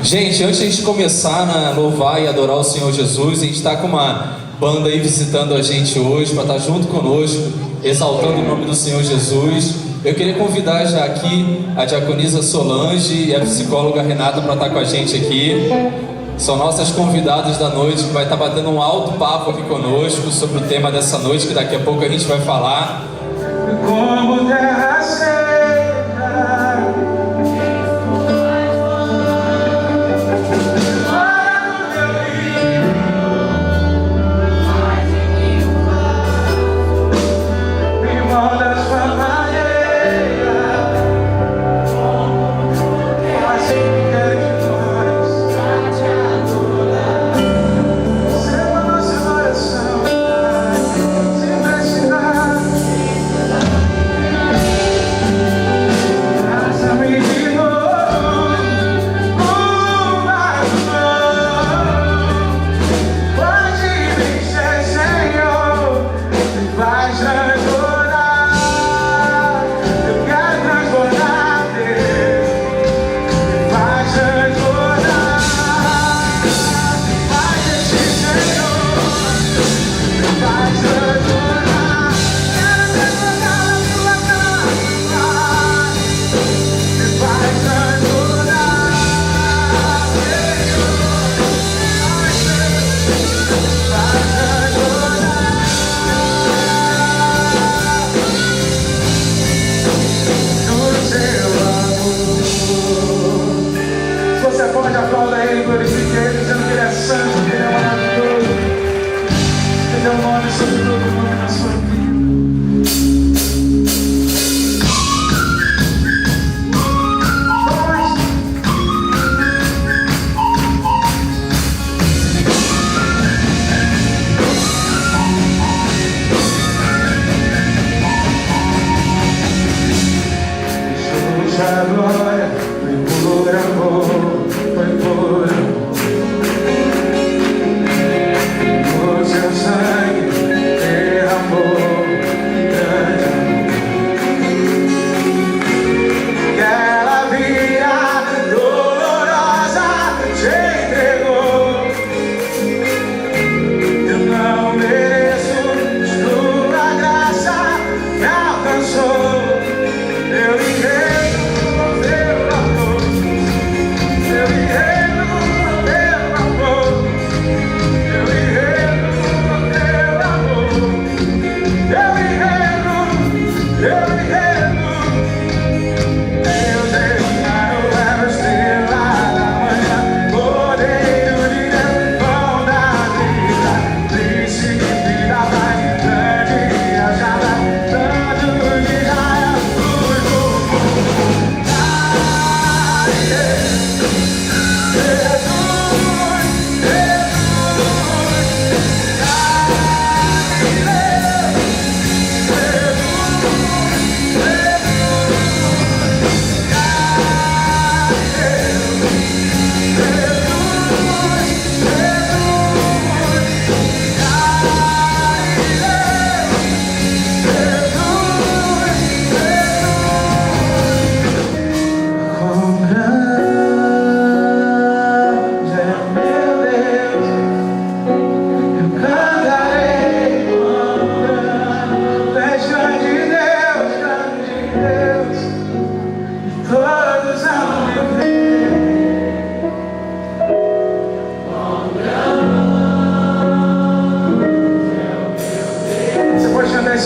Gente, antes de começar a louvar e adorar o Senhor Jesus, a gente está com uma banda aí visitando a gente hoje, para estar junto conosco, exaltando o nome do Senhor Jesus. Eu queria convidar já aqui a diaconisa Solange e a psicóloga Renata para estar com a gente aqui. São nossas convidadas da noite, que vai estar batendo um alto papo aqui conosco sobre o tema dessa noite, que daqui a pouco a gente vai falar. Como terra seca,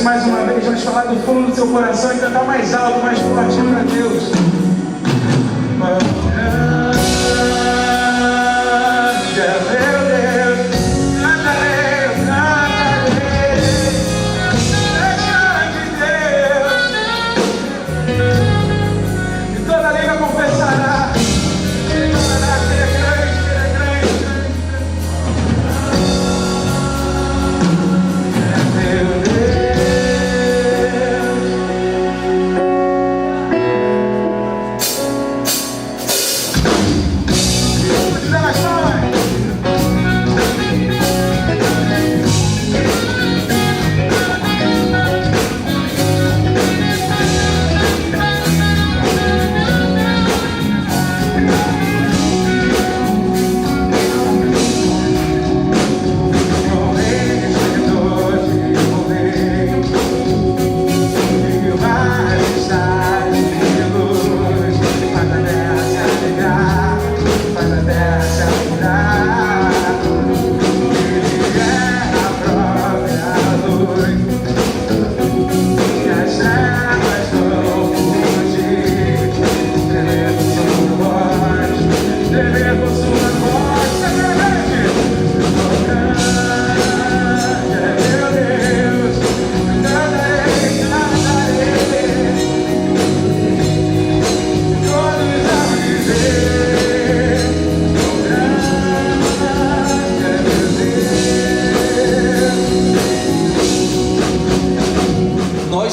mais uma vez, vamos falar do fundo do seu coração e cantar mais alto, mais forte para Deus.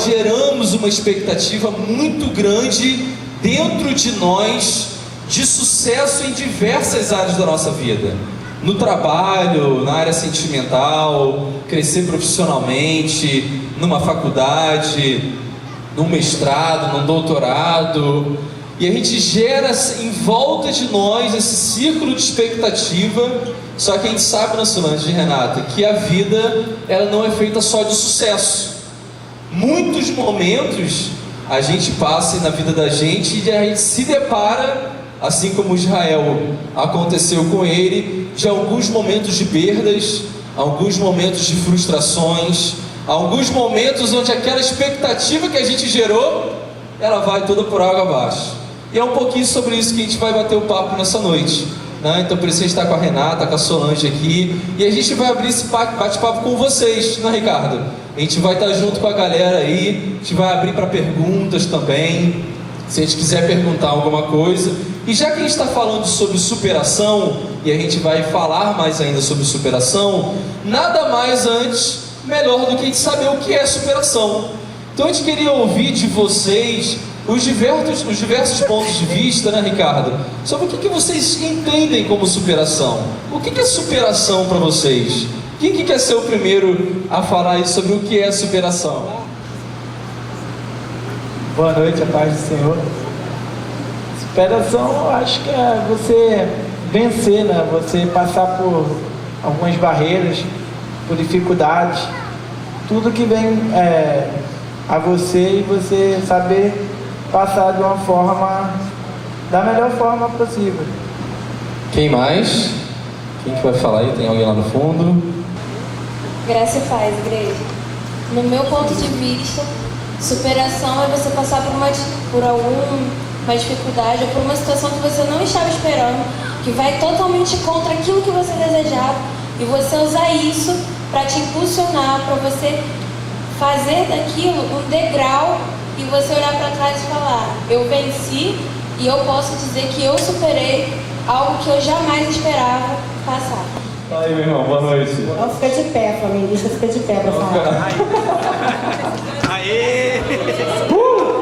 geramos uma expectativa muito grande dentro de nós de sucesso em diversas áreas da nossa vida. No trabalho, na área sentimental, crescer profissionalmente, numa faculdade, num mestrado, num doutorado. E a gente gera em volta de nós esse círculo de expectativa. Só que a gente sabe, na Solange e Renata, que a vida ela não é feita só de sucesso. Muitos momentos a gente passa na vida da gente e a gente se depara, assim como Israel aconteceu com ele, de alguns momentos de perdas, alguns momentos de frustrações, alguns momentos onde aquela expectativa que a gente gerou, ela vai toda por água abaixo. E é um pouquinho sobre isso que a gente vai bater o papo nessa noite, né? Então por isso a gente está com a Renata, com a Solange aqui, e a gente vai abrir esse bate-papo com vocês, né, Ricardo? A gente vai estar junto com a galera aí, a gente vai abrir para perguntas também, se a gente quiser perguntar alguma coisa. E já que a gente está falando sobre superação, e a gente vai falar mais ainda sobre superação, nada mais melhor do que a gente saber o que é superação. Então a gente queria ouvir de vocês os diversos pontos de vista, né, Ricardo? Sobre o que vocês entendem como superação. O que é superação para vocês? Quem que quer ser o primeiro a falar aí sobre o que é superação? Boa noite, a paz do Senhor. Superação, eu acho que é você vencer, né? Você passar por algumas barreiras, por dificuldades, tudo que vem a você, e você saber passar de uma forma, da melhor forma possível. Quem mais? Quem que vai falar aí? Tem alguém lá no fundo? Graça e paz, igreja. No meu ponto de vista, superação é você passar por alguma dificuldade ou por uma situação que você não estava esperando, que vai totalmente contra aquilo que você desejava, e você usar isso para te impulsionar, para você fazer daquilo um degrau e você olhar para trás e falar: eu venci e eu posso dizer que eu superei algo que eu jamais esperava passar. Fala aí, meu irmão, boa noite. Vamos ficar de pé, flamenguista, fica de pé para falar. Aê! Boa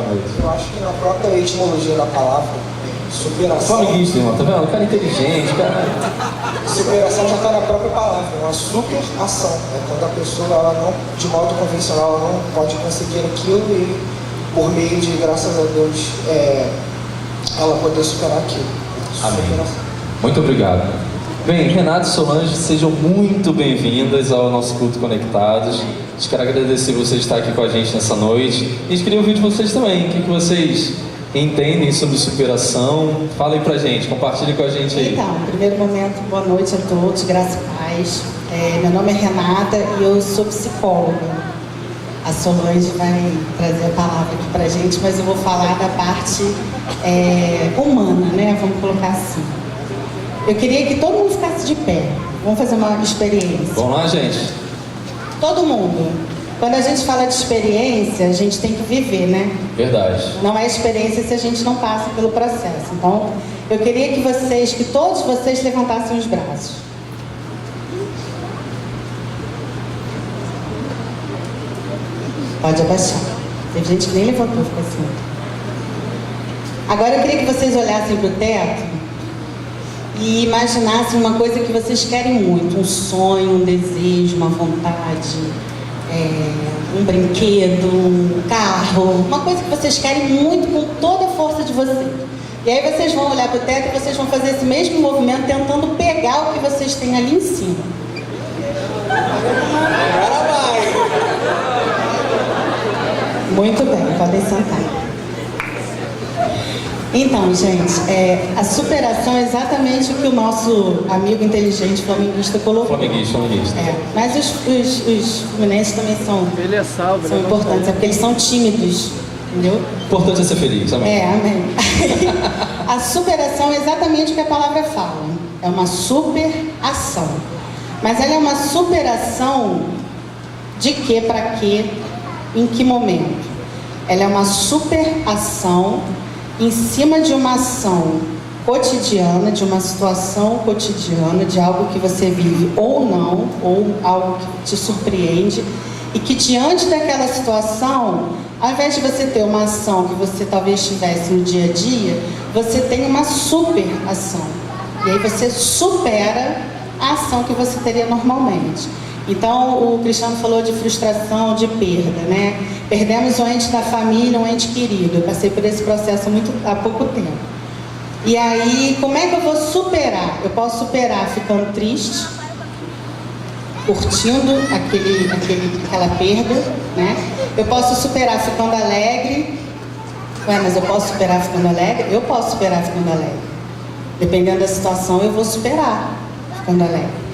noite. Eu acho que na própria etimologia da palavra, superação. Flamenguista, irmão, tá vendo? O cara é inteligente, cara. Superação já está na própria palavra, uma superação. É quando a pessoa, ela não, de modo convencional, ela não pode conseguir aquilo e, por meio de, graças a Deus, ela poder superar aquilo. Amém. Superação. Muito obrigado. Bem, Renato e Solange, sejam muito bem-vindas ao nosso culto Conectados. A gente quer agradecer você estar aqui com a gente nessa noite. E a gente queria ouvir de vocês também. O que vocês entendem sobre superação? Fala aí pra gente, compartilhe com a gente aí. Então, primeiro momento, boa noite a todos, graça e paz. Meu nome é Renata e eu sou psicóloga. A Solange vai trazer a palavra aqui pra gente, mas eu vou falar da parte humana, né? Vamos colocar assim. Eu queria que todo mundo ficasse de pé. Vamos fazer uma experiência. Vamos lá, gente. Todo mundo. Quando a gente fala de experiência, a gente tem que viver, né? Verdade. Não é experiência se a gente não passa pelo processo. Então, eu queria que todos vocês levantassem os braços. Pode abaixar. Tem gente que nem levantou, ficou assim. Agora eu queria que vocês olhassem para o teto e imaginassem uma coisa que vocês querem muito, um sonho, um desejo, uma vontade, um brinquedo, um carro, uma coisa que vocês querem muito com toda a força de vocês. E aí vocês vão olhar para o teto e vocês vão fazer esse mesmo movimento tentando pegar o que vocês têm ali em cima. Muito bem, podem sentar. Então, gente, a superação é exatamente o que o nosso amigo inteligente flamenguista colocou. Flamenguista. Mas os fluminenses também são importantes, porque eles são tímidos, entendeu? O importante é ser feliz, amém. Amém. A superação é exatamente o que a palavra fala. É uma superação. Mas ela é uma superação de quê para quê? Em que momento? Ela é uma superação em cima de uma ação cotidiana, de uma situação cotidiana, de algo que você vive ou não, ou algo que te surpreende. E que diante daquela situação, ao invés de você ter uma ação que você talvez tivesse no dia a dia, você tem uma super ação. E aí você supera a ação que você teria normalmente. Então, o Cristiano falou de frustração, de perda, né? Perdemos um ente da família, um ente querido. Eu passei por esse processo há pouco tempo. E aí, como é que eu vou superar? Eu posso superar ficando triste, curtindo aquela perda, né? Eu posso superar ficando alegre. Ué, mas eu posso superar ficando alegre? Eu posso superar ficando alegre. Dependendo da situação, eu vou superar ficando alegre.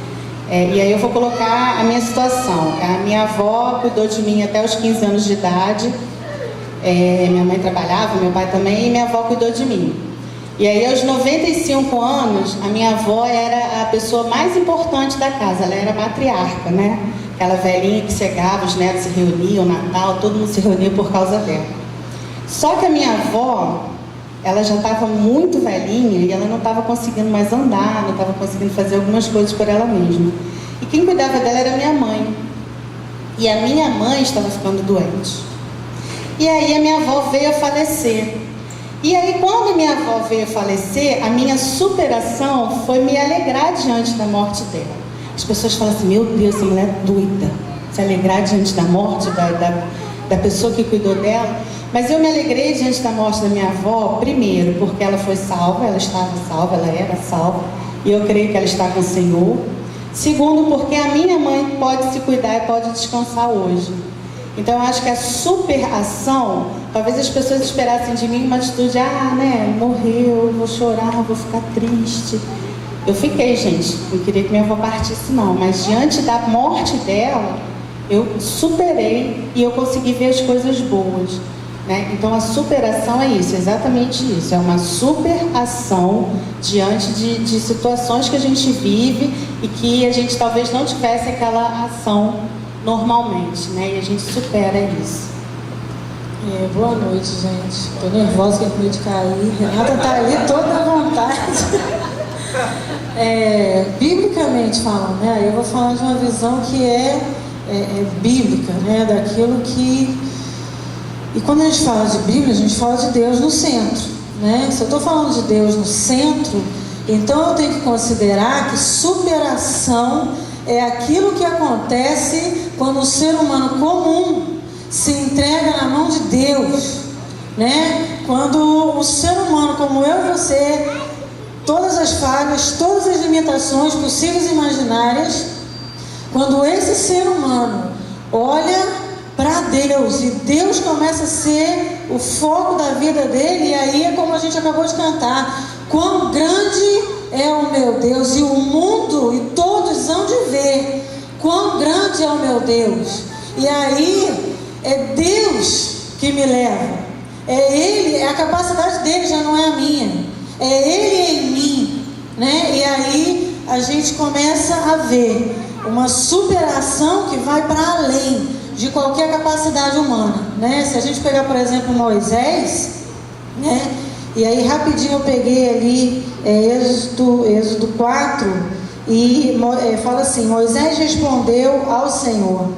E aí eu vou colocar a minha situação. A minha avó cuidou de mim até os 15 anos de idade. Minha mãe trabalhava, meu pai também, e minha avó cuidou de mim. E aí aos 95 anos, a minha avó era a pessoa mais importante da casa. Ela era matriarca, né? Aquela velhinha que chegava, os netos se reuniam, Natal, todo mundo se reunia por causa dela. Só que a minha avó, ela já estava muito velhinha e ela não estava conseguindo mais andar, não estava conseguindo fazer algumas coisas por ela mesma. E quem cuidava dela era minha mãe. E a minha mãe estava ficando doente. E aí a minha avó veio a falecer. E aí quando a minha avó veio a falecer, a minha superação foi me alegrar diante da morte dela. As pessoas falam assim, meu Deus, essa mulher é doida. Se alegrar diante da morte da pessoa que cuidou dela. Mas eu me alegrei diante da morte da minha avó, primeiro, porque ela foi salva, ela estava salva, ela era salva, e eu creio que ela está com o Senhor. Segundo, porque a minha mãe pode se cuidar e pode descansar hoje. Então, eu acho que a superação, talvez as pessoas esperassem de mim uma atitude, morreu, vou chorar, vou ficar triste. Eu fiquei, gente, não queria que minha avó partisse não, mas diante da morte dela, eu superei e eu consegui ver as coisas boas. Né? Então a superação é isso, exatamente isso, é uma superação diante de situações que a gente vive e que a gente talvez não tivesse aquela ação normalmente, né? E a gente supera isso. Boa noite, gente. Estou nervosa que acabei de cair. Renata está ali toda à vontade. Biblicamente falando, né? Eu vou falar de uma visão que é bíblica, né? Daquilo que... E quando a gente fala de Bíblia, a gente fala de Deus no centro, né? Se eu estou falando de Deus no centro, então eu tenho que considerar que superação é aquilo que acontece quando o ser humano comum se entrega na mão de Deus, né? Quando o ser humano como eu e você, todas as falhas, todas as limitações possíveis e imaginárias, quando esse ser humano olha para Deus e Deus começa a ser o foco da vida dele, e aí é como a gente acabou de cantar, quão grande é o meu Deus, e o mundo e todos hão de ver quão grande é o meu Deus. E aí é Deus que me leva, é Ele, é a capacidade dele, já não é a minha, é Ele em mim, né? E aí a gente começa a ver uma superação que vai para além de qualquer capacidade humana, né? Se a gente pegar, por exemplo, Moisés, né? E aí rapidinho eu peguei ali Êxodo 4 e fala assim: Moisés respondeu ao Senhor: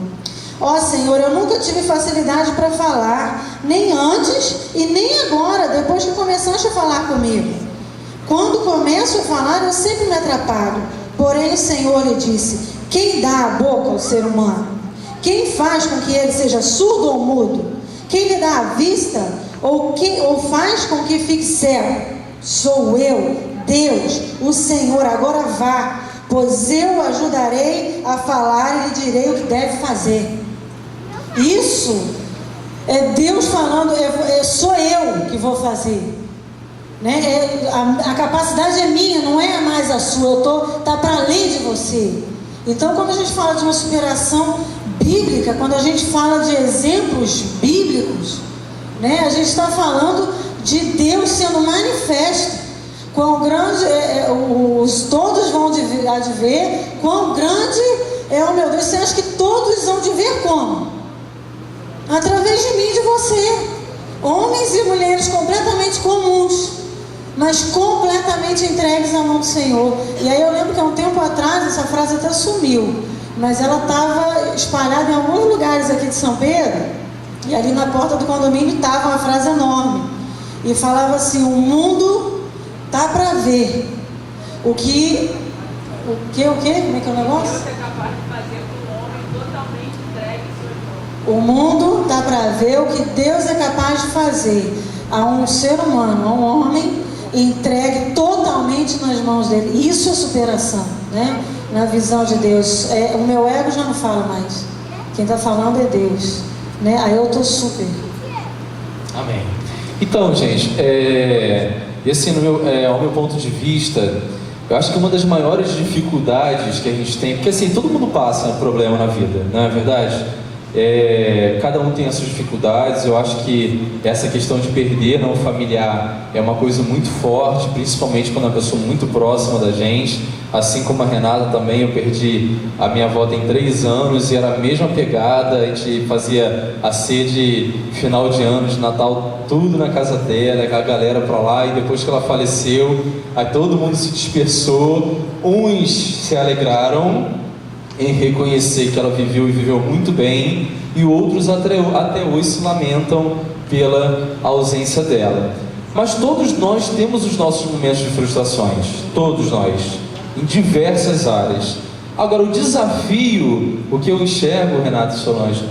ó Senhor, eu nunca tive facilidade para falar, nem antes e nem agora, depois que começaste a falar comigo. Quando começo a falar, eu sempre me atrapalho. Porém o Senhor lhe disse: quem dá a boca ao ser humano? Quem faz com que ele seja surdo ou mudo? Quem lhe dá a vista ou faz com que fique cego? Sou eu, Deus, o Senhor. Agora vá, pois eu o ajudarei a falar e lhe direi o que deve fazer. Isso é Deus falando, sou eu que vou fazer. Né? A capacidade é minha, não é mais a sua. Está para além de você. Então, quando a gente fala de uma superação bíblica, quando a gente fala de exemplos bíblicos, né, a gente está falando de Deus sendo manifesto. Quão grande todos vão de ver quão grande é o meu Deus. Você acha que todos vão de ver como? Através de mim e de você. Homens e mulheres completamente comuns, mas completamente entregues à mão do Senhor. E aí eu lembro que há um tempo atrás essa frase até sumiu, mas ela estava espalhado em alguns lugares aqui de São Pedro, e ali na porta do condomínio estava uma frase enorme, e falava assim: o mundo tá para ver o que? Como é que é o negócio? Deus é capaz de fazer com o homem totalmente entregue em suas mãos. O mundo tá para ver o que Deus é capaz de fazer a um ser humano, a um homem, entregue totalmente nas mãos dele. Isso é superação, né? Na visão de Deus. O meu ego já não fala mais. Quem está falando é Deus, né? Aí eu estou super. Amém. Então, gente, esse ao meu ponto de vista, eu acho que uma das maiores dificuldades que a gente tem, porque assim, todo mundo passa um problema na vida, não é verdade? Cada um tem as suas dificuldades. Eu acho que essa questão de perder um familiar é uma coisa muito forte, principalmente quando é uma pessoa muito próxima da gente. Assim como a Renata também, eu perdi a minha avó tem 3 anos e era a mesma pegada. A gente fazia a ceia de final de ano, de Natal, tudo na casa dela, aquela galera pra lá. E depois que ela faleceu, aí todo mundo se dispersou. Uns se alegraram em reconhecer que ela viveu e viveu muito bem, e outros até hoje se lamentam pela ausência dela. Mas todos nós temos os nossos momentos de frustrações, todos nós, em diversas áreas. Agora, o desafio, o que eu enxergo, Renato e Solange,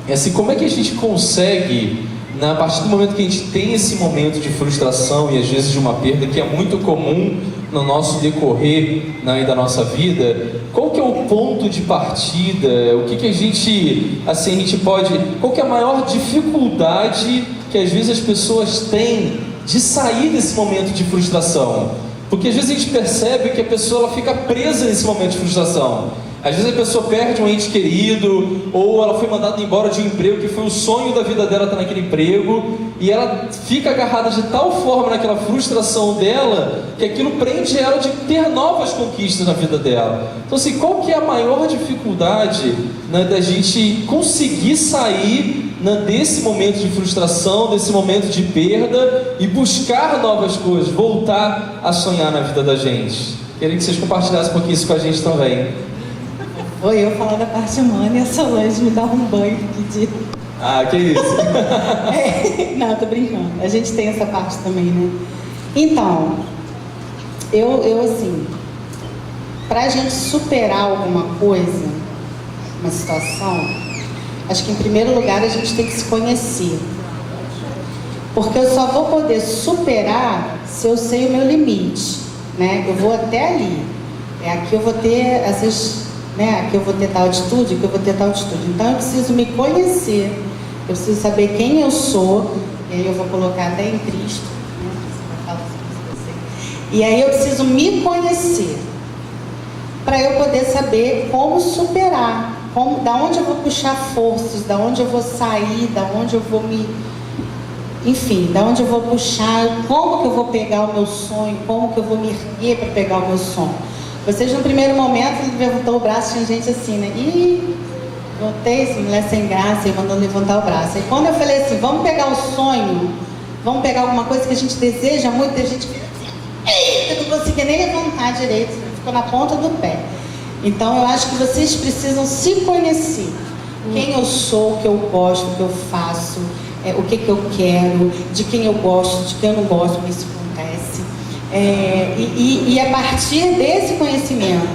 é assim: como é que a gente consegue, a partir do momento que a gente tem esse momento de frustração e às vezes de uma perda que é muito comum no nosso decorrer da nossa vida, qual que é o ponto de partida? O que a gente pode... Qual que é a maior dificuldade que às vezes as pessoas têm de sair desse momento de frustração? Porque às vezes a gente percebe que a pessoa ela fica presa nesse momento de frustração. Às vezes a pessoa perde um ente querido, ou ela foi mandada embora de um emprego que foi o sonho da vida dela estar naquele emprego, e ela fica agarrada de tal forma naquela frustração dela, que aquilo prende ela de ter novas conquistas na vida dela. Então assim, qual que é a maior dificuldade da gente conseguir sair desse momento de frustração, desse momento de perda, e buscar novas coisas, voltar a sonhar na vida da gente? Queria que vocês compartilhassem um pouquinho isso com a gente também. Vou eu falar da parte humana e a Solange me dá um banho de... Ah, que isso? Não, tô brincando. A gente tem essa parte também, né? Então, eu assim, pra gente superar alguma coisa, uma situação, acho que em primeiro lugar a gente tem que se conhecer. Porque eu só vou poder superar se eu sei o meu limite, né? Eu vou até ali. Aqui eu vou ter essas... Aqui eu vou ter tal atitude, aqui eu vou ter tal atitude. Então eu preciso me conhecer, eu preciso saber quem eu sou, e aí eu vou colocar até em Cristo, e aí eu preciso me conhecer, para eu poder saber como superar, da onde eu vou puxar forças, da onde eu vou sair, da onde eu vou da onde eu vou puxar, como que eu vou pegar o meu sonho, como que eu vou me erguer para pegar o meu sonho. Vocês, no primeiro momento, levantou o braço, tinha gente assim, né? Ih, voltei, essa mulher sem graça, e mandou levantar o braço. E quando eu falei assim, vamos pegar o sonho, vamos pegar alguma coisa que a gente deseja muito, tem gente que fica assim, eita, não consegui nem levantar direito, ficou na ponta do pé. Então, eu acho que vocês precisam se conhecer. Quem eu sou, o que eu gosto, o que eu faço, o que eu quero, de quem eu gosto, de quem eu não gosto, como isso acontece. E a partir desse conhecimento,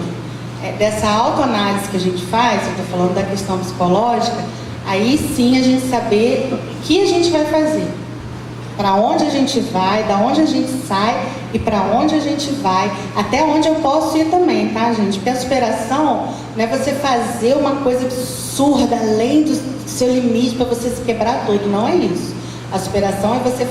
dessa autoanálise que a gente faz, eu estou falando da questão psicológica, aí sim a gente saber o que a gente vai fazer, para onde a gente vai, da onde a gente sai e para onde a gente vai, até onde eu posso ir também, tá, gente? Porque a superação não é você fazer uma coisa absurda, além do seu limite, para você se quebrar todo, não é isso. A superação é você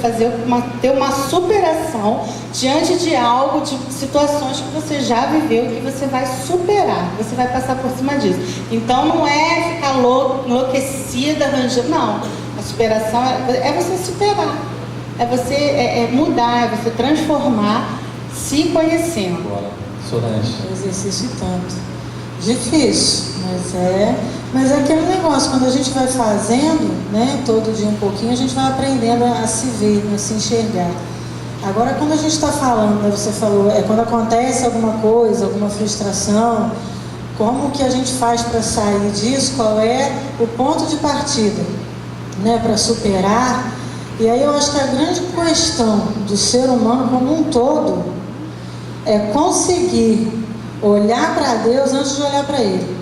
ter uma superação diante de algo, de situações que você já viveu, que você vai superar, você vai passar por cima disso. Então não é ficar enlouquecida, arranjando, não. A superação é você superar, é você mudar, é você transformar, se conhecendo. Solange. Exercício tanto. Difícil, mas é aquele negócio, quando a gente vai fazendo, né, todo dia um pouquinho, a gente vai aprendendo a se ver, a se enxergar. Agora, quando a gente está falando, né, você falou, quando acontece alguma coisa, alguma frustração, Como que a gente faz para sair disso? Qual é o ponto de partida, né, para superar? E aí eu acho que a grande questão do ser humano como um todo é conseguir olhar para Deus antes de olhar para Ele.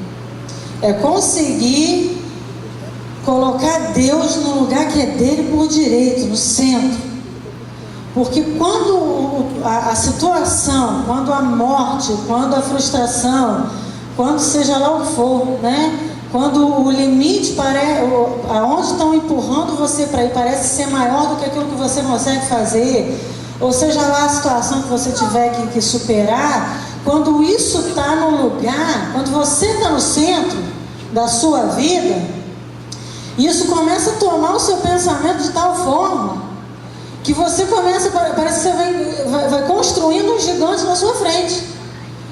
É conseguir colocar Deus no lugar que é dele por direito, no centro. Porque quando a situação, quando a morte, quando a frustração, quando seja lá o que for, né? Quando o limite, aonde estão empurrando você para ir, parece ser maior do que aquilo que você consegue fazer, ou seja lá a situação que você tiver que superar, quando isso está no lugar, quando você está no centro da sua vida, isso começa a tomar o seu pensamento de tal forma que você começa, parece que você vai construindo um gigante na sua frente.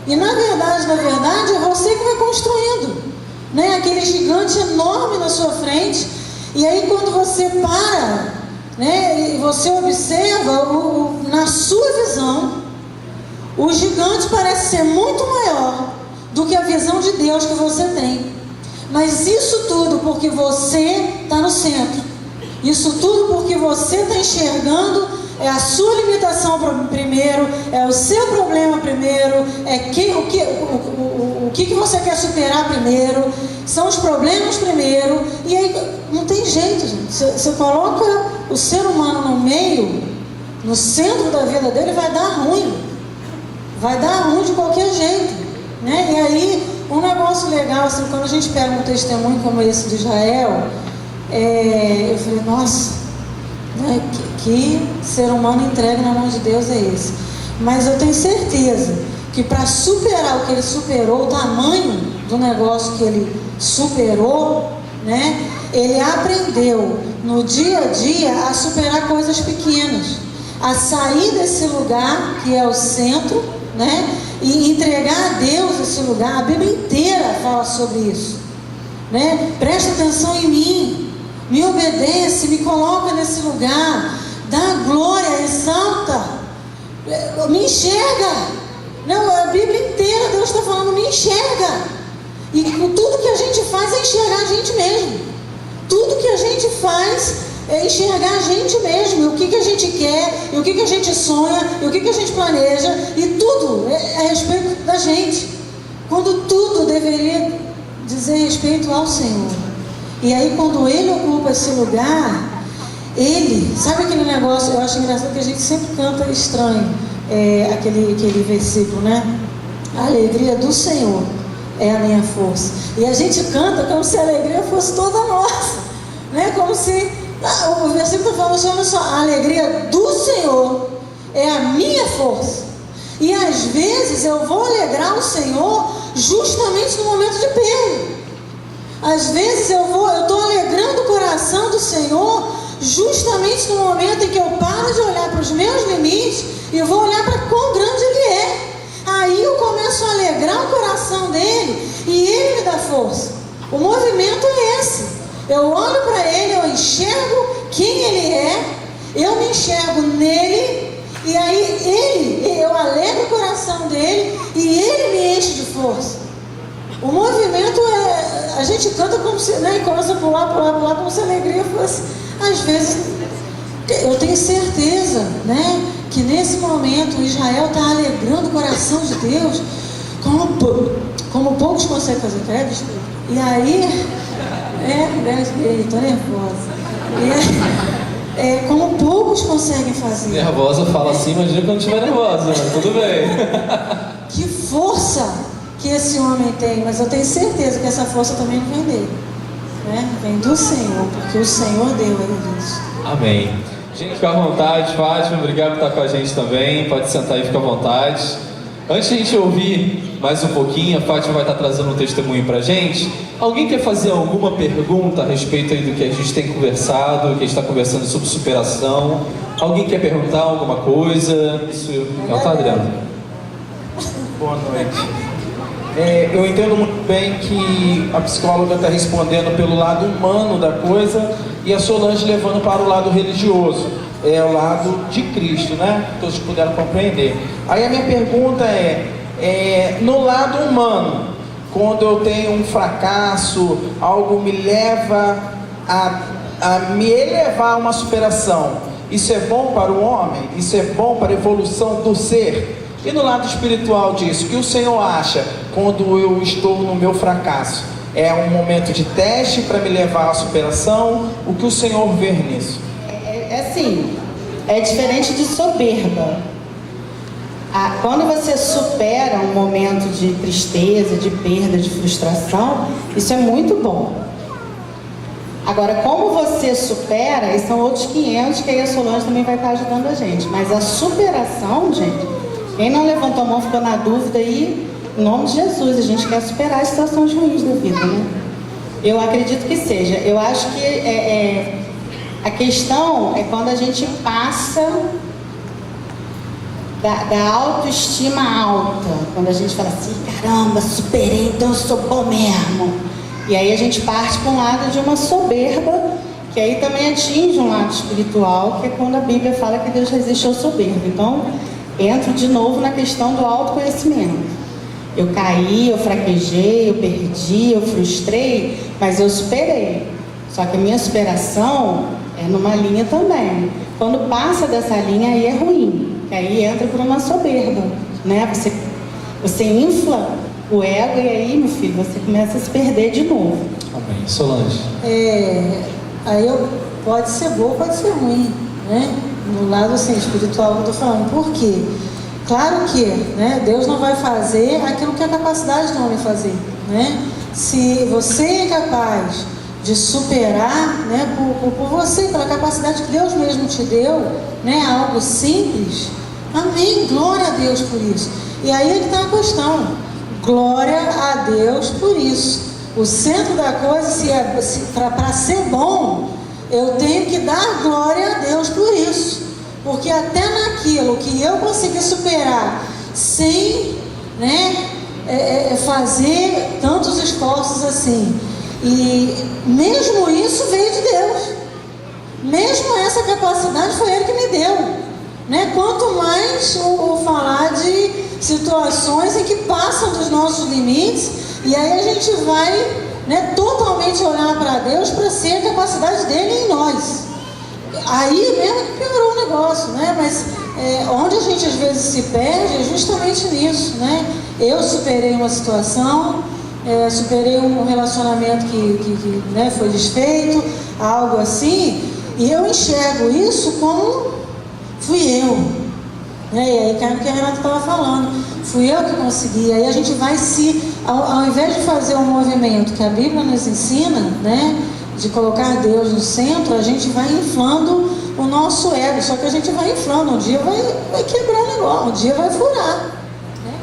E na verdade é você que vai construindo, né? Aquele gigante enorme na sua frente. E aí quando você para, né, e você observa na sua visão, o gigante parece ser muito maior do que a visão de Deus que você tem. Mas isso tudo porque você está no centro. Isso tudo porque você está enxergando é a sua limitação primeiro, é o seu problema primeiro, é o que você quer superar primeiro, são os problemas primeiro. E aí não tem jeito, gente. Você coloca o ser humano no meio, no centro da vida dele, vai dar ruim. Vai dar ruim de qualquer jeito, né? E aí, um negócio legal, assim, quando a gente pega um testemunho como esse de Israel, eu falei, nossa, né, que ser humano entregue na mão de Deus é esse. Mas eu tenho certeza que para superar o que ele superou, o tamanho do negócio que ele superou, né, ele aprendeu no dia a dia a superar coisas pequenas, a sair desse lugar que é o centro, né, e entregar a Deus esse lugar. A Bíblia inteira fala sobre isso, né? Presta atenção em mim, me obedece, me coloca nesse lugar, dá glória, exalta, me enxerga. Não, a Bíblia inteira Deus está falando, me enxerga. E tudo que a gente faz é enxergar a gente mesmo. Tudo que a gente faz é enxergar a gente mesmo, o que a gente quer, e o que a gente sonha, e o que a gente planeja, e tudo é a respeito da gente, quando tudo deveria dizer respeito ao Senhor. E aí quando Ele ocupa esse lugar, Ele, sabe aquele negócio, eu acho engraçado que a gente sempre canta estranho, aquele versículo, né? A alegria do Senhor é a minha força. E a gente canta como se a alegria fosse toda nossa, né? Como se o versículo está falando assim, olha só, a alegria do Senhor é a minha força. E às vezes eu vou alegrar o Senhor justamente no momento de perda. Às vezes eu estou alegrando o coração do Senhor justamente no momento em que eu paro de olhar para os meus limites e eu vou olhar para quão grande Ele é. Aí eu começo a alegrar o coração dele e Ele me dá força. O movimento é esse. Eu olho para Ele, eu enxergo quem Ele é, eu me enxergo nele, e aí eu alegro o coração dele e Ele me enche de força. O movimento é, a gente canta como se, né, e começa a pular, como se a alegria fosse, às vezes, eu tenho certeza, né, que nesse momento Israel está alegrando o coração de Deus, como poucos conseguem fazer, e aí, estou nervosa, como poucos conseguem fazer. Nervosa fala assim, imagina quando estiver nervosa, mas tudo bem. Que força que esse homem tem, mas eu tenho certeza que essa força também não vem dele, né? Vem do Senhor, porque o Senhor deu a ele isso. Amém. Gente, fica à vontade, Fátima, obrigado por estar com a gente também, pode sentar aí, fica à vontade. Antes de a gente ouvir mais um pouquinho, a Fátima vai estar trazendo um testemunho pra gente. Alguém quer fazer alguma pergunta a respeito aí do que a gente tem conversado, que a gente está conversando sobre superação? Alguém quer perguntar alguma coisa? Isso, tá, Adriano? Boa noite. Eu entendo muito bem que a psicóloga está respondendo pelo lado humano da coisa e a Solange levando para o lado religioso, o lado de Cristo, né? Todos puderam compreender. Aí a minha pergunta no lado humano, quando eu tenho um fracasso, algo me leva a me elevar a uma superação. Isso é bom para o homem? Isso é bom para a evolução do ser? E no lado espiritual disso, o que o Senhor acha quando eu estou no meu fracasso? É um momento de teste para me levar à superação? O que o Senhor vê nisso? É assim, é diferente de soberba. Quando você supera um momento de tristeza, de perda, de frustração, isso é muito bom. Agora, como você supera, aí são outros 500, que aí a Solange também vai estar ajudando a gente. Mas a superação, gente, quem não levantou a mão ficou na dúvida aí, em nome de Jesus, a gente quer superar as situações ruins da vida, né? Eu acredito que seja. Eu acho que a questão é quando a gente passa da autoestima alta, quando a gente fala assim, caramba, superei, então eu sou bom mesmo. E aí a gente parte para um lado de uma soberba, que aí também atinge um lado espiritual, que é quando a Bíblia fala que Deus resiste ao soberbo. Então, entro de novo na questão do autoconhecimento. Eu caí, eu fraquejei, eu perdi, eu frustrei, mas eu superei. Só que a minha superação é numa linha também. Quando passa dessa linha, aí é ruim, que aí entra por uma soberba, né? Você infla o ego e aí, meu filho, você começa a se perder de novo. Amém. Solange. Aí pode ser boa, pode ser ruim, né? No lado assim, espiritual que eu estou falando. Por quê? Claro que, né, Deus não vai fazer aquilo que é capacidade do homem fazer, né? Se você é capaz de superar, né, por você, pela capacidade que Deus mesmo te deu, né, algo simples, amém, glória a Deus por isso. E aí é que está a questão, glória a Deus por isso. O centro da coisa, para ser bom, eu tenho que dar glória a Deus por isso. Porque até naquilo que eu consegui superar sem, né, fazer tantos esforços assim, e mesmo isso veio de Deus. Mesmo essa capacidade foi Ele que me deu, né? Quanto mais o falar de situações em que passam dos nossos limites, e aí a gente vai, né, totalmente olhar para Deus para ser a capacidade dele em nós. Aí mesmo que piorou o negócio, né? Mas onde a gente às vezes se perde é justamente nisso, né? Eu superei uma situação, superei um relacionamento que né, foi desfeito, algo assim, e eu enxergo isso como fui eu, né? E aí cai no que a Renata estava falando, fui eu que consegui. Aí a gente vai ao invés de fazer um movimento que a Bíblia nos ensina, né, de colocar Deus no centro, a gente vai inflando o nosso ego. Só que a gente vai inflando, um dia vai quebrar o negócio, um dia vai furar, né?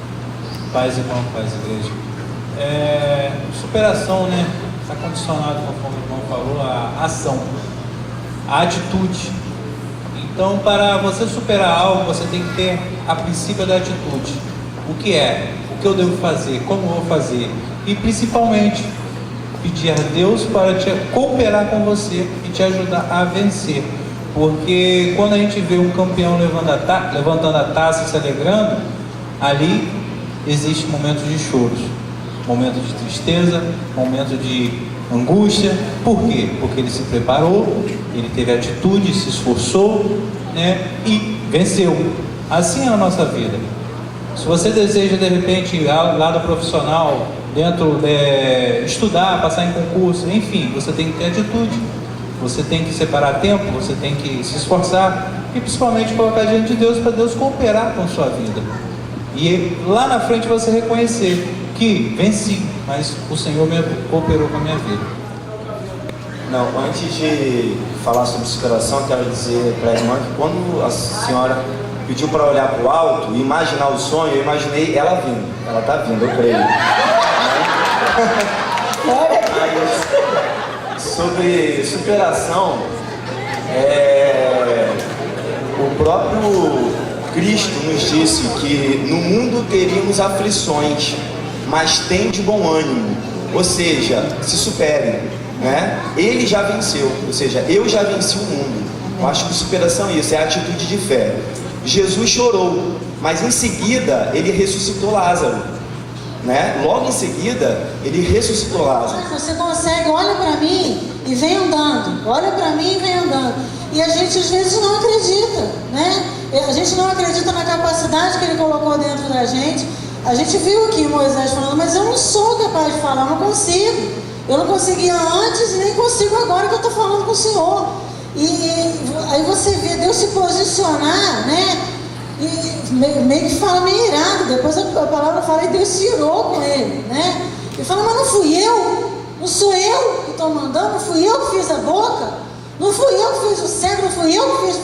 Paz, irmão, paz, igreja. Superação, né? Está condicionado, conforme o irmão falou, a ação, a atitude. Então, para você superar algo, você tem que ter a princípio da atitude. O que é? O que eu devo fazer? Como eu vou fazer? E principalmente pedir a Deus para te cooperar com você e te ajudar a vencer. Porque quando a gente vê um campeão levantando a taça e se alegrando, ali existe momentos de choros, momentos de tristeza, momentos de angústia. Por quê? Porque ele se preparou, ele teve atitude, se esforçou, né, e venceu. Assim é a nossa vida. Se você deseja de repente lado profissional, estudar, passar em concurso, enfim, você tem que ter atitude, você tem que separar tempo, você tem que se esforçar e principalmente colocar diante de Deus para Deus cooperar com a sua vida. E lá na frente você reconhecer que venci, mas o Senhor me cooperou com a minha vida. Não, antes de falar sobre superação, quero dizer para a irmã que quando a senhora pediu para olhar para o alto e imaginar o sonho, eu imaginei ela vindo. Ela está vindo, eu creio. Mas, sobre superação, o próprio Cristo nos disse que no mundo teríamos aflições, mas tem de bom ânimo. Ou seja, se superem, né? Ele já venceu, ou seja, eu já venci o mundo. Eu acho que superação é isso, é a atitude de fé. Jesus chorou, mas em seguida ele ressuscitou Lázaro. né? Logo em seguida, ele ressuscitou Lázaro. Você consegue, olha para mim e vem andando. Olha para mim e vem andando. E a gente às vezes não acredita, né? A gente não acredita na capacidade que ele colocou dentro da gente. A gente viu aqui Moisés falando, mas eu não sou capaz de falar, eu não consigo. Eu não conseguia antes e nem consigo agora que eu estou falando com o Senhor. E aí você vê Deus se posicionar, né? E meio que fala meio irado. Depois a palavra fala e Deus se irou com ele, né? Ele fala, mas não fui eu, não sou eu que estou mandando, não fui eu que fiz a boca, não fui eu que fiz o cego, não fui eu que fiz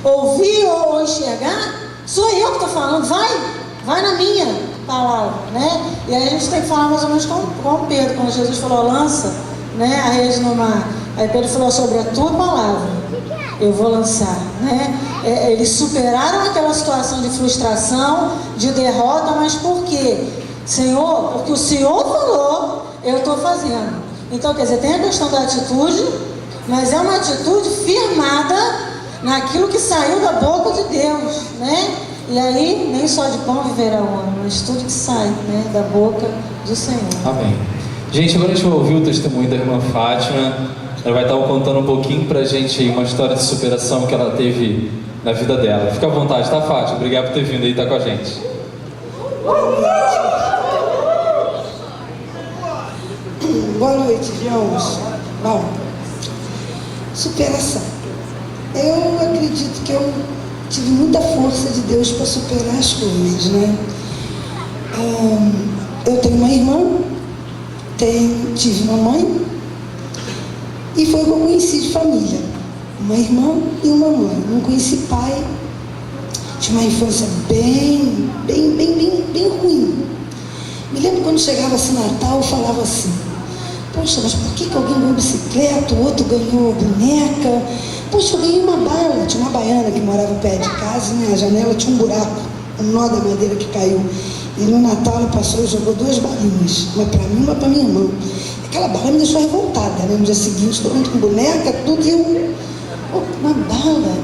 ouvir ou enxergar, sou eu que estou falando, vai na minha palavra, né? E aí a gente tem que falar mais ou menos com Pedro, quando Jesus falou, lança, né, a rede no mar. Aí Pedro falou, sobre a tua palavra eu vou lançar, né? Eles superaram aquela situação de frustração, de derrota, mas por quê? Senhor, porque o Senhor falou, eu estou fazendo. Então, quer dizer, tem a questão da atitude, mas é uma atitude firmada naquilo que saiu da boca de Deus, né? E aí, nem só de pão viverá o homem, mas tudo que sai, né, da boca do Senhor. Amém. Gente, agora a gente vai ouvir o testemunho da irmã Fátima. Ela vai estar contando um pouquinho pra gente aí uma história de superação que ela teve na vida dela. Fica à vontade, tá, Fátima? Obrigado por ter vindo aí e estar com a gente. Boa noite, irmãos. Bom, superação. Eu acredito que eu tive muita força de Deus para superar as coisas, né? Eu tenho uma irmã, tive uma mãe, e foi o que eu conheci de família. Uma irmã e uma mãe. Não conheci pai. Tinha uma infância bem ruim. Me lembro quando chegava assim Natal, eu falava assim, poxa, mas por que alguém ganhou bicicleta, o outro ganhou boneca? Poxa, eu ganhei uma bala. Tinha uma baiana que morava perto de casa, e na janela tinha um buraco, um nó da madeira que caiu. E no Natal ela passou e jogou 2 balinhas, uma para mim e uma para minha irmã. Aquela bala me deixou revoltada, né? No dia seguinte, todo mundo com boneca, tudo, e eu, uma bala.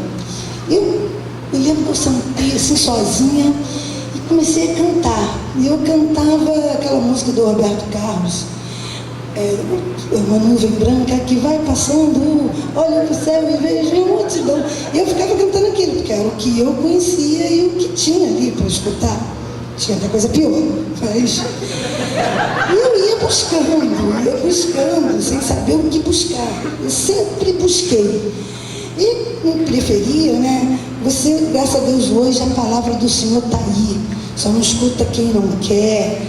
Eu me lembro que eu sentei assim sozinha e comecei a cantar. E eu cantava aquela música do Roberto Carlos, uma nuvem branca que vai passando, olho para o céu e vejo uma multidão. E eu ficava cantando aquilo, porque era o que eu conhecia e o que tinha ali para escutar. Tinha até coisa pior, mas eu ia buscando, sem saber o que buscar. Eu sempre busquei. E não preferia, né? Você, graças a Deus, hoje a palavra do Senhor está aí. Só não escuta quem não quer.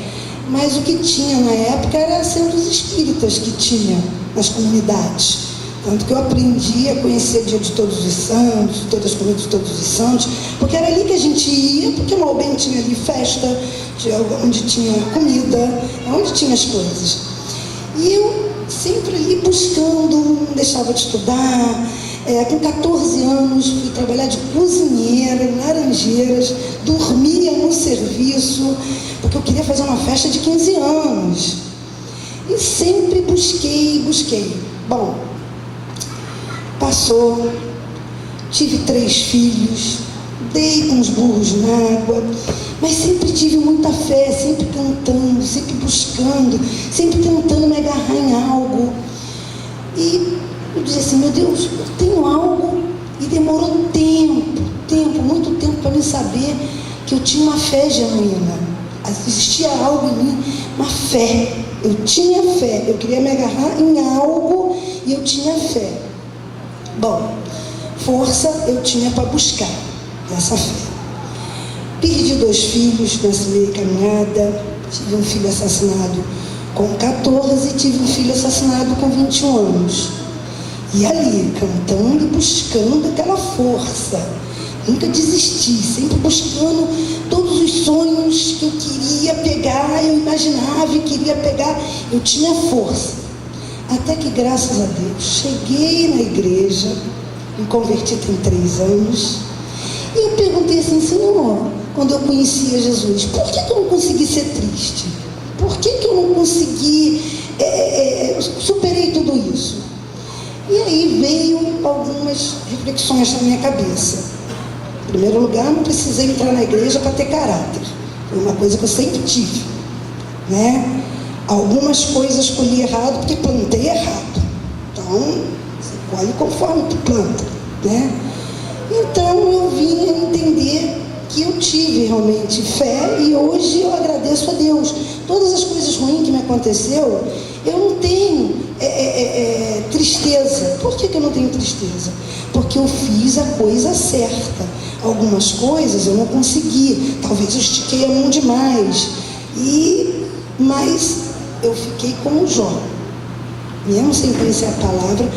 Mas o que tinha na época era centros espíritas que tinha nas comunidades. Tanto que eu aprendi a conhecer o Dia de Todos os Santos, todas as comidas de Todos os Santos, porque era ali que a gente ia, porque mal bem tinha ali festa, onde tinha comida, onde tinha as coisas. E eu sempre ali buscando, não deixava de estudar. Com 14 anos fui trabalhar de cozinheira em Laranjeiras, dormia no serviço, porque eu queria fazer uma festa de 15 anos. E sempre busquei. Bom, passou, tive 3 filhos, dei com os burros na água, mas sempre tive muita fé, sempre cantando, sempre buscando, sempre tentando me agarrar em algo. E eu dizia assim, meu Deus, eu tenho algo, e demorou muito tempo para mim saber que eu tinha uma fé genuína. Existia algo em mim, uma fé. Eu tinha fé, eu queria me agarrar em algo e eu tinha fé. Bom, força eu tinha para buscar essa fé. Perdi 2 filhos nessa meia caminhada. Tive um filho assassinado com 14 e tive um filho assassinado com 21 anos. E ali, cantando e buscando aquela força. Nunca desisti, sempre buscando todos os sonhos que eu queria pegar, eu imaginava e queria pegar. Eu tinha força. Até que, graças a Deus, cheguei na igreja, me converti tem 3 anos, e eu perguntei assim, Senhor, quando eu conhecia Jesus, por que eu não consegui ser triste? Por que eu não consegui, superei tudo isso? E aí veio algumas reflexões na minha cabeça. Em primeiro lugar, não precisei entrar na igreja para ter caráter. Foi uma coisa que eu sempre tive. né? Algumas coisas colhi errado porque plantei errado. Então, você colhe conforme tu planta, né? Então, eu vim a entender que eu tive realmente fé e hoje eu agradeço a Deus. Todas as coisas ruins que me aconteceu, eu não tenho tristeza. Por que eu não tenho tristeza? Porque eu fiz a coisa certa. Algumas coisas eu não consegui, talvez eu estiquei a mão demais, mas eu fiquei como Jó, mesmo sem conhecer a palavra.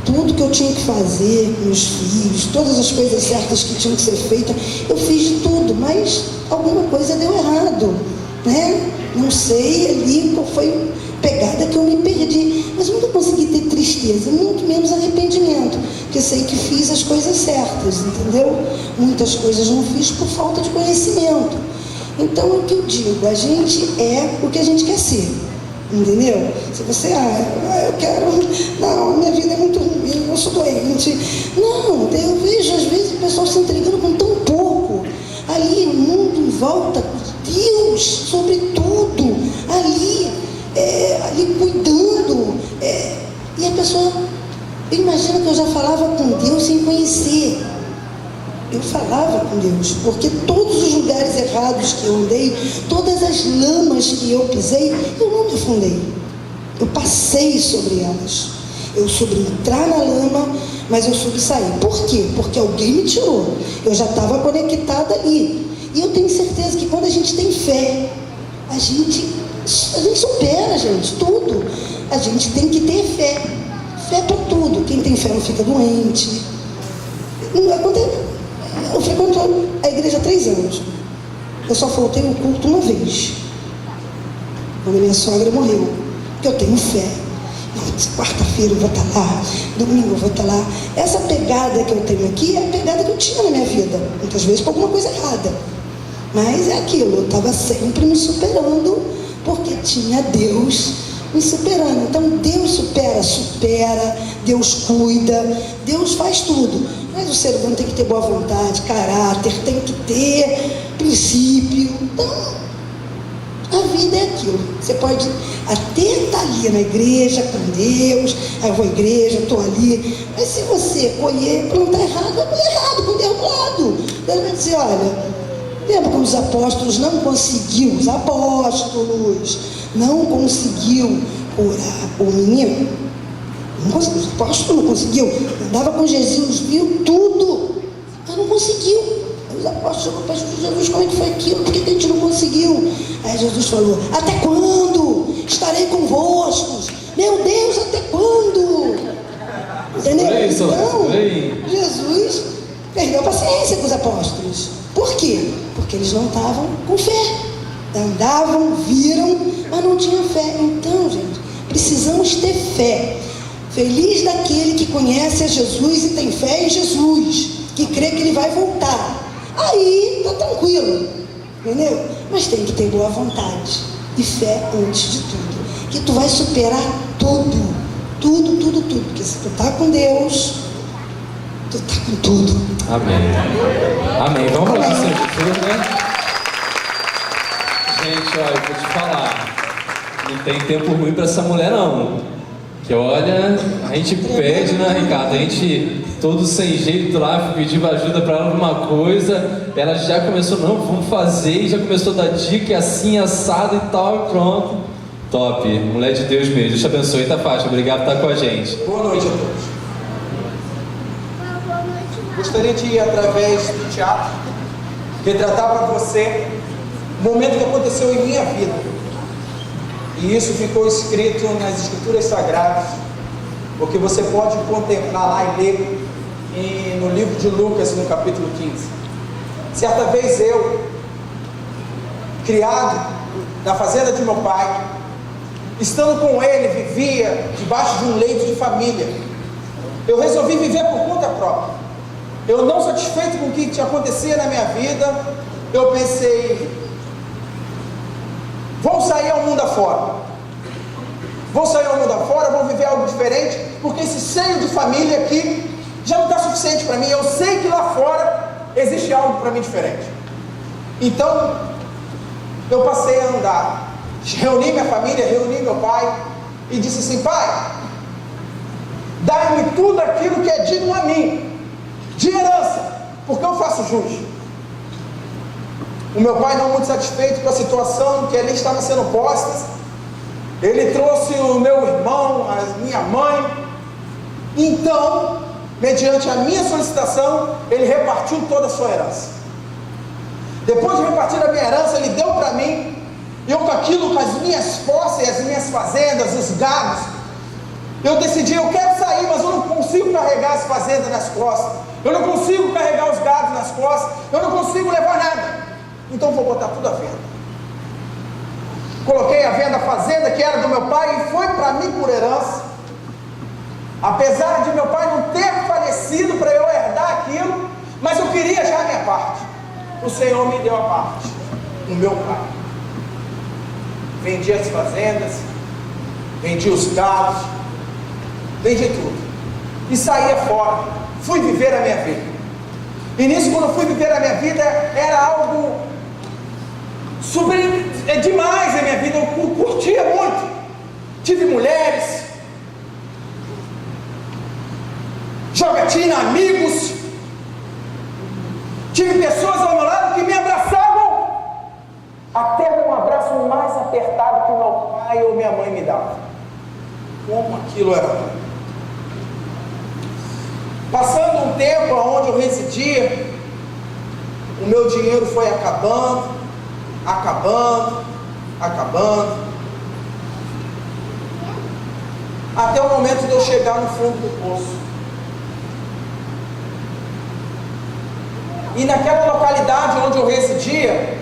Tudo que eu tinha que fazer, meus filhos, todas as coisas certas que tinham que ser feitas, eu fiz de tudo, mas alguma coisa deu errado, né? Não sei ali qual foi a pegada que eu me perdi, mas eu nunca consegui ter tristeza, muito menos arrependimento, porque sei que fiz as coisas certas, entendeu? Muitas coisas não fiz por falta de conhecimento. Então, o que eu digo, a gente é o que a gente quer ser. Entendeu? Se você, eu quero, não, minha vida é muito ruim, eu sou doente. Não, eu vejo às vezes o pessoal se entregando com tão pouco. Ali o mundo em volta, Deus sobre tudo, ali cuidando. E a pessoa, imagina que eu já falava com Deus sem conhecer. Eu falava com Deus, porque todos os lugares errados que eu andei, todas as lamas que eu pisei, eu não me afundei. Eu passei sobre elas. Eu soube entrar na lama, mas eu soube sair. Por quê? Porque alguém me tirou. Eu já estava conectada ali. E eu tenho certeza que quando a gente tem fé, a gente supera, gente, tudo. A gente tem que ter fé. Fé para tudo. Quem tem fé não fica doente. Eu frequento a igreja há 3 anos. Eu só faltei um culto uma vez, quando minha sogra morreu. Porque eu tenho fé. Quarta-feira eu vou estar lá, domingo eu vou estar lá. Essa pegada que eu tenho aqui é a pegada que eu tinha na minha vida. Muitas vezes com alguma coisa errada. Mas é aquilo, eu estava sempre me superando, porque tinha Deus me superando. Então Deus supera, Deus cuida, Deus faz tudo. Mas o ser humano tem que ter boa vontade, caráter, tem que ter princípio. Então, a vida é aquilo. Você pode até estar ali na igreja com Deus, eu vou à igreja, eu estou ali. Mas se você plantar errado, é errado, com Deus do lado. Deus vai dizer, olha, lembra quando os apóstolos não conseguiu curar o menino? Os apóstolos não conseguiu. Andava com Jesus, viu tudo, mas não conseguiu. Os apóstolos chegou para Jesus, como é que foi aquilo? Por que a gente não conseguiu? Aí Jesus falou, até quando estarei convosco? Meu Deus, até quando? Entendeu? Então, Jesus perdeu a paciência com os apóstolos. Por quê? Porque eles não estavam com fé. Andavam, viram, mas não tinham fé. Então, gente, precisamos ter fé. Feliz daquele que conhece a Jesus e tem fé em Jesus, que crê que ele vai voltar. Aí tá tranquilo, entendeu? Mas tem que ter boa vontade e fé antes de tudo, que tu vai superar tudo. Porque se tu tá com Deus, tu tá com tudo. Amém. Vamos para a Jesus, né? Gente, olha, eu vou te falar, não tem tempo ruim para essa mulher não. Que olha, a gente pede, né, Ricardo? A gente, todo sem jeito lá, pedindo ajuda para ela alguma coisa. Ela já começou, não, vamos fazer, e já começou a dar dica, assim, assado e tal, e pronto. Top, mulher de Deus mesmo. Deus te abençoe, tá fácil. Obrigado por estar com a gente. Boa noite a todos. Gostaria de ir através do teatro, retratar para você um momento que aconteceu em minha vida. E isso ficou escrito nas Escrituras Sagradas, porque você pode contemplar lá e ler no livro de Lucas, no capítulo 15. Certa vez eu, criado na fazenda de meu pai, estando com ele, vivia debaixo de um leito de família. Eu resolvi viver por conta própria. Eu, não satisfeito com o que acontecia na minha vida, eu pensei, vou sair ao mundo afora. Vou viver algo diferente, porque esse seio de família aqui já não está suficiente para mim. Eu sei que lá fora existe algo para mim diferente. Então, eu passei a andar reuni minha família, reuni meu pai e disse assim: pai, dai-me tudo aquilo que é digno a mim, de herança, porque eu faço jus. O meu pai, não muito satisfeito com a situação que ali estava sendo posta, ele trouxe o meu irmão, a minha mãe. Então, mediante a minha solicitação, ele repartiu toda a sua herança. Depois de repartir a minha herança, ele deu para mim. Eu, com aquilo, com as minhas posses, as minhas fazendas, os gados, eu decidi: eu quero sair, mas eu não consigo carregar as fazendas nas costas, eu não consigo carregar os gados nas costas, eu não consigo levar nada. Então vou botar tudo à venda. Coloquei à venda a fazenda que era do meu pai e foi para mim por herança. Apesar de meu pai não ter falecido para eu herdar aquilo, mas eu queria já a minha parte. O Senhor me deu a parte, o meu pai. Vendi as fazendas, vendi os gados, vendi tudo e saía fora. Fui viver a minha vida. E nisso, quando eu fui viver a minha vida, era algo demais a minha vida. Eu curtia muito. Tive mulheres, jogatina, amigos. Tive pessoas ao meu lado que me abraçavam, até um abraço mais apertado que o meu pai ou minha mãe me davam. Como aquilo era bom. Passando um tempo onde eu residia, o meu dinheiro foi acabando, até o momento de eu chegar no fundo do poço. E naquela localidade onde eu residia,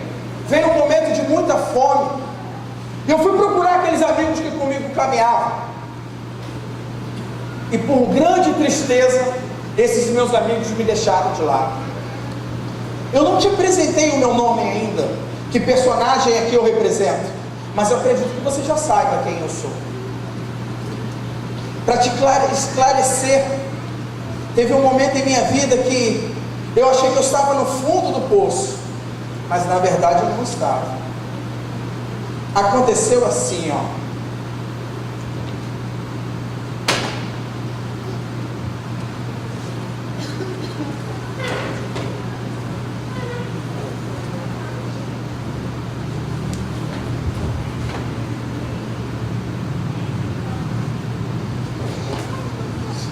veio um momento de muita fome. Eu fui procurar aqueles amigos que comigo caminhavam. E por grande tristeza, esses meus amigos me deixaram de lado. Eu não te apresentei o meu nome ainda, que personagem é que eu represento, mas eu acredito que você já saiba quem eu sou. Para te esclarecer, teve um momento em minha vida que eu achei que eu estava no fundo do poço, mas na verdade eu não estava. Aconteceu assim, ó.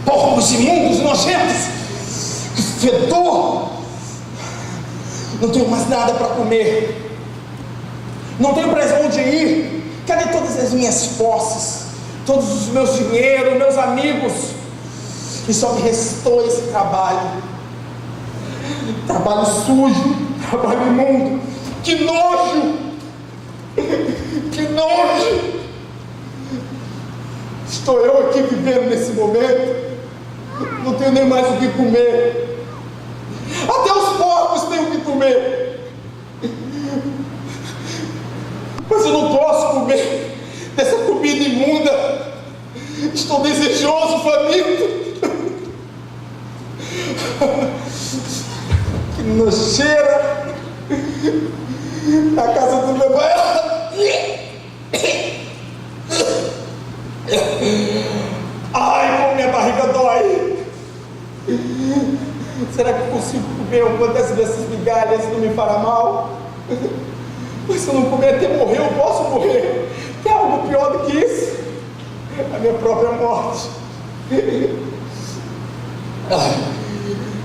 Porcos imundos, nojentos, fedor. Não tenho mais nada para comer, não tenho para onde ir. Cadê todas as minhas posses, todos os meus dinheiros, meus amigos? E só me restou esse trabalho sujo, trabalho imundo. Que nojo, que nojo. Estou eu aqui vivendo nesse momento, não tenho nem mais o que comer, até os porcos têm o que comer, mas eu não posso comer dessa comida imunda. Estou desejoso, faminto. Que nojeira. Na casa do meu pai. Ai, como minha barriga dói. Será que eu consigo comer uma dessas migalhas e não me fará mal? Mas se eu não comer até morrer, eu posso morrer. Tem algo pior do que isso? A minha própria morte.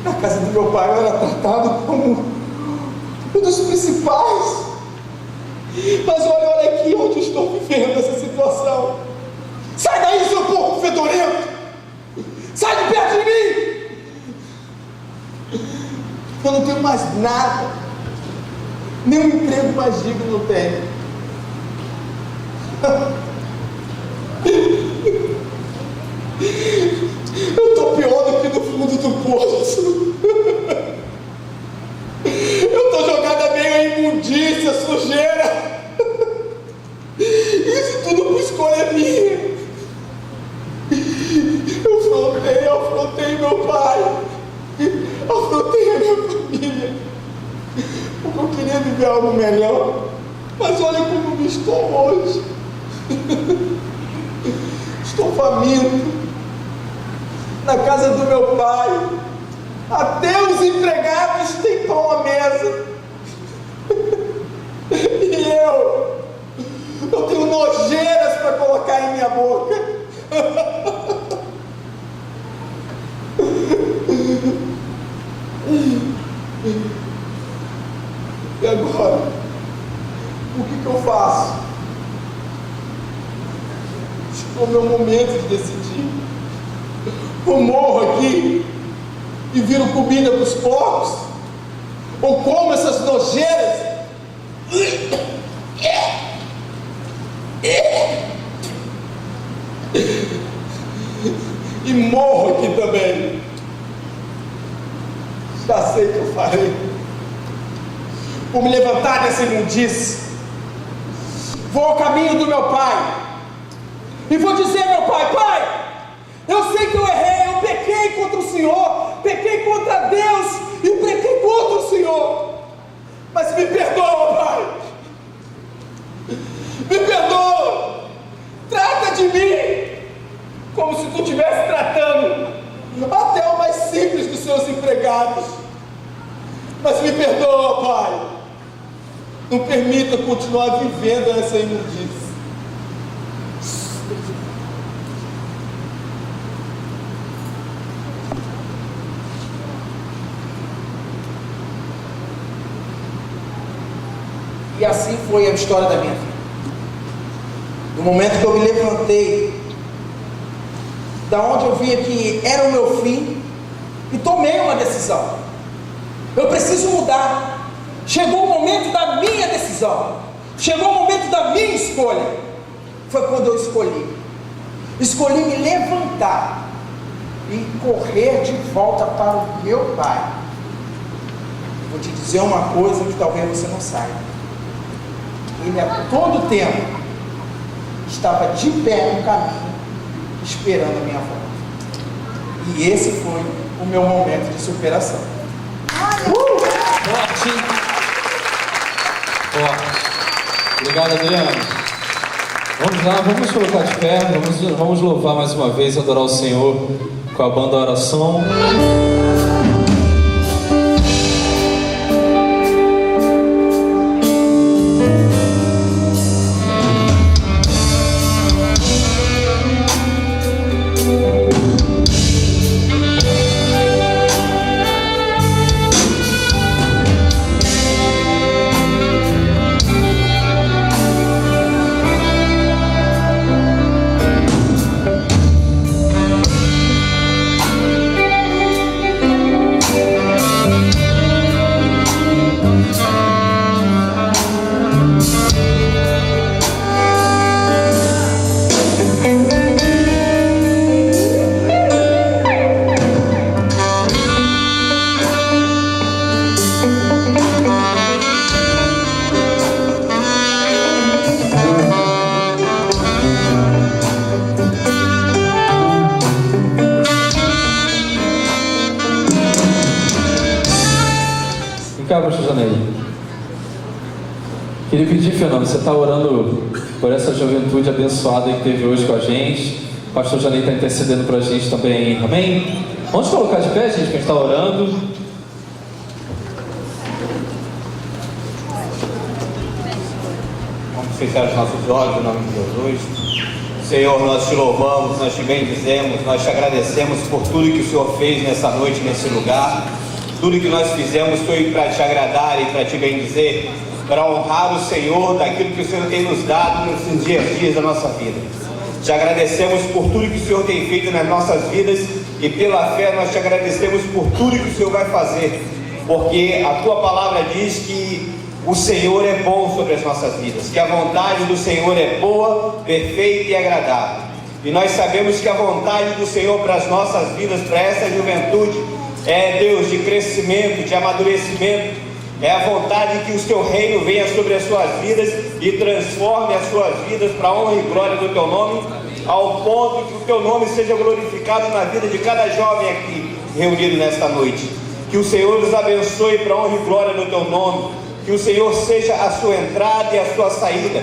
Na casa do meu pai eu era tratado como um dos principais. Mas olha aqui onde eu estou vivendo essa situação. Sai daí, seu porco fedorento! Sai de perto de mim! Eu não tenho mais nada, nem um emprego mais digno eu tenho. Eu estou pior do que no fundo do poço. Eu estou jogado a meio a imundícia, sujeira. Isso tudo por escolha minha. Eu afrontei meu pai, afrontei a minha família, porque eu queria viver algo melhor. Mas olha como eu estou hoje. Estou faminto. Na casa do meu pai, até os empregados têm pão à mesa. E eu tenho nojeiras para colocar em minha boca. E agora? O que eu faço? Chegou o meu momento de decidir. Ou morro aqui e viro comida para os porcos, ou como essas nojeiras e morro aqui também. Já sei o que eu farei. Vou me levantar dessa imundície, vou ao caminho do meu pai e vou dizer ao meu pai: pai, eu sei que eu errei, eu pequei contra o Senhor, pequei contra Deus e pequei contra o Senhor, mas me perdoa, pai, me perdoa, trata de mim como se tu estivesse tratando até o mais simples dos seus empregados, mas me perdoa, pai, não permita continuar vivendo essa imundície. E assim foi a história da minha vida. No momento que eu me levantei, da onde eu via que era o meu fim, e tomei uma decisão. Eu preciso mudar. Chegou o momento da minha decisão. Chegou o momento da minha escolha. Foi quando eu escolhi me levantar e correr de volta para o meu pai. Vou te dizer uma coisa que talvez você não saiba. Ele a todo tempo estava de pé no caminho, esperando a minha volta. E esse foi o meu momento de superação. Forte! Obrigado, Adriano. Vamos lá, vamos colocar de pé, vamos louvar mais uma vez, adorar o Senhor com a banda Oração. Queria pedir, Fernando, você está orando por essa juventude abençoada que teve hoje com a gente. O pastor Janei está intercedendo para a gente também, amém? Vamos colocar de pé, gente, que a gente está orando. Vamos fechar os nossos olhos em nome de Jesus. Senhor, nós te louvamos, nós te bendizemos, nós te agradecemos por tudo que o Senhor fez nessa noite, nesse lugar. Tudo que nós fizemos foi para te agradar e para te bendizer, para honrar o Senhor daquilo que o Senhor tem nos dado nesses dias da nossa vida. Te agradecemos por tudo que o Senhor tem feito nas nossas vidas e pela fé nós te agradecemos por tudo que o Senhor vai fazer, porque a tua palavra diz que o Senhor é bom sobre as nossas vidas, que a vontade do Senhor é boa, perfeita e agradável. E nós sabemos que a vontade do Senhor para as nossas vidas, para essa juventude, é, Deus, de crescimento, de amadurecimento. É a vontade que o teu reino venha sobre as suas vidas e transforme as suas vidas para a honra e glória do teu nome, ao ponto que o teu nome seja glorificado na vida de cada jovem aqui reunido nesta noite. Que o Senhor nos abençoe para a honra e glória do teu nome. Que o Senhor seja a sua entrada e a sua saída.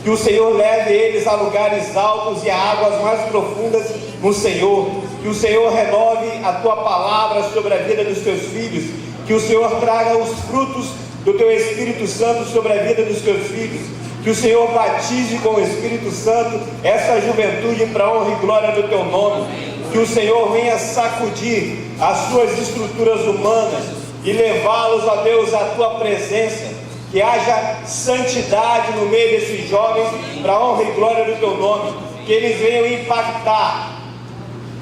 Que o Senhor leve eles a lugares altos e a águas mais profundas no Senhor. Que o Senhor renove a tua palavra sobre a vida dos teus filhos. Que o Senhor traga os frutos do teu Espírito Santo sobre a vida dos teus filhos. Que o Senhor batize com o Espírito Santo essa juventude para a honra e glória do teu nome. Que o Senhor venha sacudir as suas estruturas humanas e levá-los, ó Deus, à tua presença. Que haja santidade no meio desses jovens para a honra e glória do teu nome. Que eles venham impactar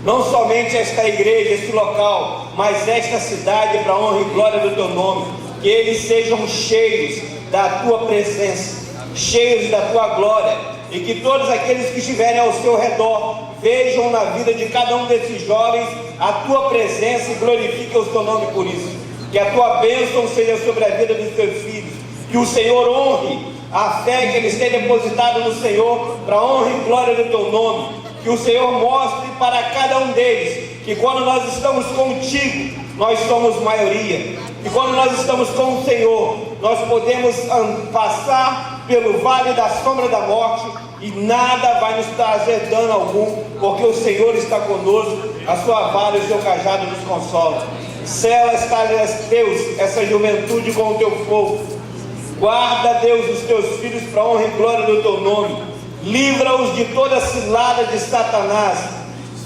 não somente esta igreja, este local, mas esta cidade para a honra e glória do teu nome. Que eles sejam cheios da tua presença, cheios da tua glória, e que todos aqueles que estiverem ao seu redor vejam na vida de cada um desses jovens a tua presença e glorifiquem o teu nome por isso. Que a tua bênção seja sobre a vida dos teus filhos. Que o Senhor honre a fé que eles têm depositado no Senhor para a honra e glória do teu nome. Que o Senhor mostre para cada um deles que quando nós estamos contigo, nós somos maioria. E quando nós estamos com o Senhor, nós podemos passar pelo vale da sombra da morte e nada vai nos trazer dano algum, porque o Senhor está conosco, a sua vara e o seu cajado nos consola. Sela, Deus, essa juventude com o teu fogo. Guarda, Deus, os teus filhos para a honra e glória do teu nome. Livra-os de toda cilada de Satanás.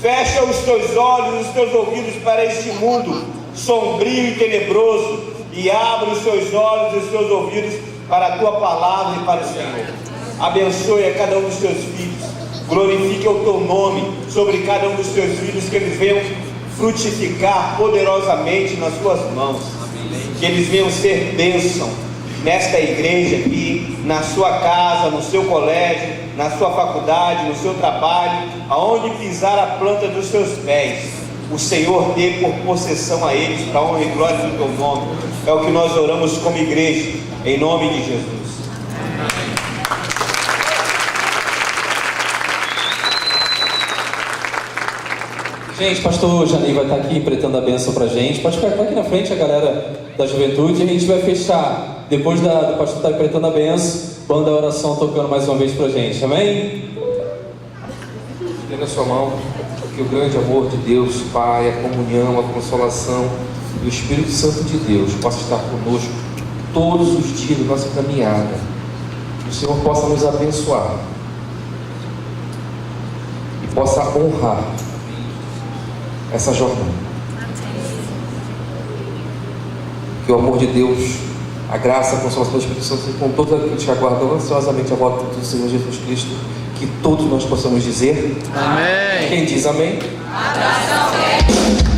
Fecha os teus olhos e os teus ouvidos para este mundo sombrio e tenebroso, e abre os seus olhos e os teus ouvidos para a tua palavra e para o Senhor. Abençoe a cada um dos teus filhos. Glorifique o teu nome sobre cada um dos teus filhos, que eles venham frutificar poderosamente nas suas mãos. Que eles venham ser bênção nesta igreja aqui, na sua casa, no seu colégio, na sua faculdade, no seu trabalho, aonde pisar a planta dos seus pés, o Senhor dê por possessão a eles, para a honra e glória do teu nome. É o que nós oramos como igreja, em nome de Jesus. Gente, pastor Janei vai estar aqui empreitando a bênção pra gente. Pode ficar aqui na frente, a galera da juventude. A gente vai fechar, depois do pastor estar empreitando a bênção, banda da oração tocando mais uma vez pra gente. Amém? Dê na sua mão que o grande amor de Deus, Pai, a comunhão, a consolação e o Espírito Santo de Deus possa estar conosco todos os dias da nossa caminhada. Que o Senhor possa nos abençoar e possa honrar essa jornada. Que o amor de Deus, a graça, a consolação do Espírito Santo seja com todos aqueles que aguardam ansiosamente a volta do Senhor Jesus Cristo. Que todos nós possamos dizer amém. Quem diz amém? Amém.